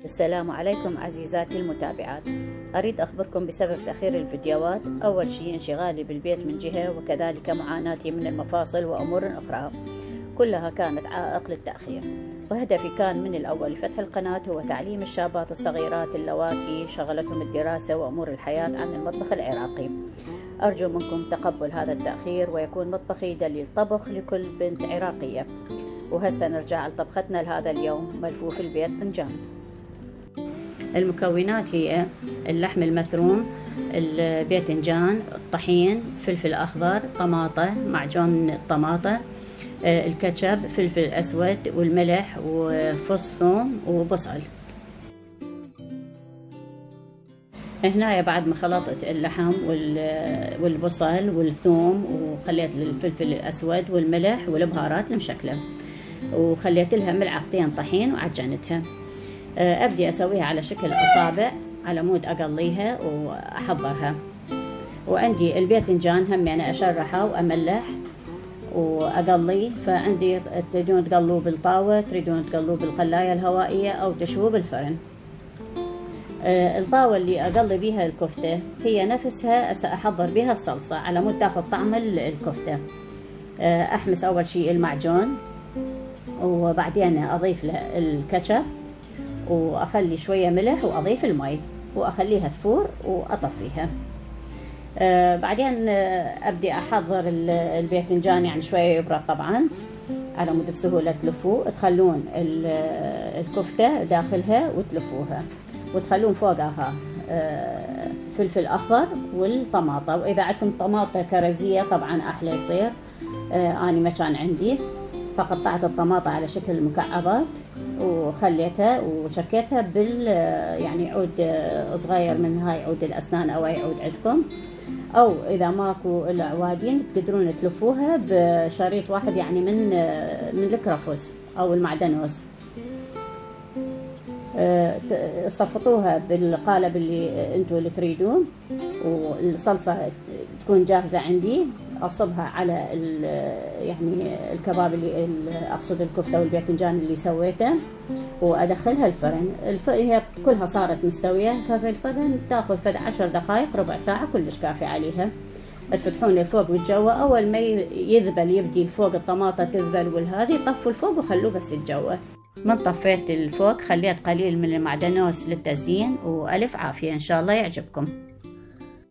السلام عليكم عزيزاتي المتابعات. أريد أخبركم بسبب تأخير الفيديوهات. أول شيء انشغالي بالبيت من جهة، وكذلك معاناتي من المفاصل وأمور أخرى كلها كانت عائق للتأخير. وهدفي كان من الأول فتح القناة هو تعليم الشابات الصغيرات اللواتي شغلتهم الدراسة وأمور الحياة عن المطبخ العراقي. أرجو منكم تقبل هذا التأخير، ويكون مطبخي دليل طبخ لكل بنت عراقية. وهسه نرجع لطبختنا لهذا اليوم، ملفوف الباذنجان. المكونات هي اللحم المثروم، الباذنجان، الطحين، فلفل أخضر، طماطة، معجون الطماطة، الكاتشب، فلفل أسود، والملح، وفص ثوم، وبصل. هنا بعد ما خلطت اللحم والبصل والثوم، وخليت الفلفل الأسود والملح والبهارات المشكلة، وخليت لها ملعقتين طحين وعجنتها. أبدي أسويها على شكل أصابع على مود أقليها وأحضرها. وعندي الباذنجان هم أنا أشرحه وأملح وأقلي. فعندي تريدون تقلوه بالطاوة، تريدون تقلوه بالقلاية الهوائية، أو تشووه بالفرن. الطاوة اللي أقلي بيها الكفتة هي نفسها سأحضر بها الصلصة على مود تاخذ طعم الكفتة. أحمس أول شيء المعجون، وبعدين أضيف له الكاتشب، وأخلي شوية ملح، وأضيف المي، وأخليها تفور وأطفيها. بعدين أبدي أحضر الباذنجان، يعني شوية يبرد طبعا على مود بسهولة تلفوه. تخلون الكفتة داخلها وتلفوها، وتخلون فوقها فلفل أخضر والطماطة. وإذا عندكم طماطة كرزية طبعا أحلى يصير. أنا ما كان عندي، فقطعت الطماطة على شكل مكعبات وخليتها وشكيتها يعني عود صغير من هاي عود الأسنان أو أي عود عندكم، أو إذا ماكو العوادين تقدرون تلفوها بشريط واحد، يعني من الكرفس أو المعدنوس. صفطوها بالقالب اللي انتوا اللي تريدون، والصلصة تكون جاهزة عندي. أصبها على يعني الكباب اللي أقصد الكفتة والباذنجان اللي سويته، وأدخلها الفرن. هي كلها صارت مستوية، ففي الفرن تاخذ فد 10 دقائق ربع ساعة كلش كافي عليها. تفتحون الفوق والجوة، أول ما يذبل يبدي الفوق الطماطة تذبل والهذي، طفوا الفوق وخلوه بس الجوة. من طفيت الفوق خليت قليل من المعدنوس للتزيين، وألف عافية إن شاء الله يعجبكم.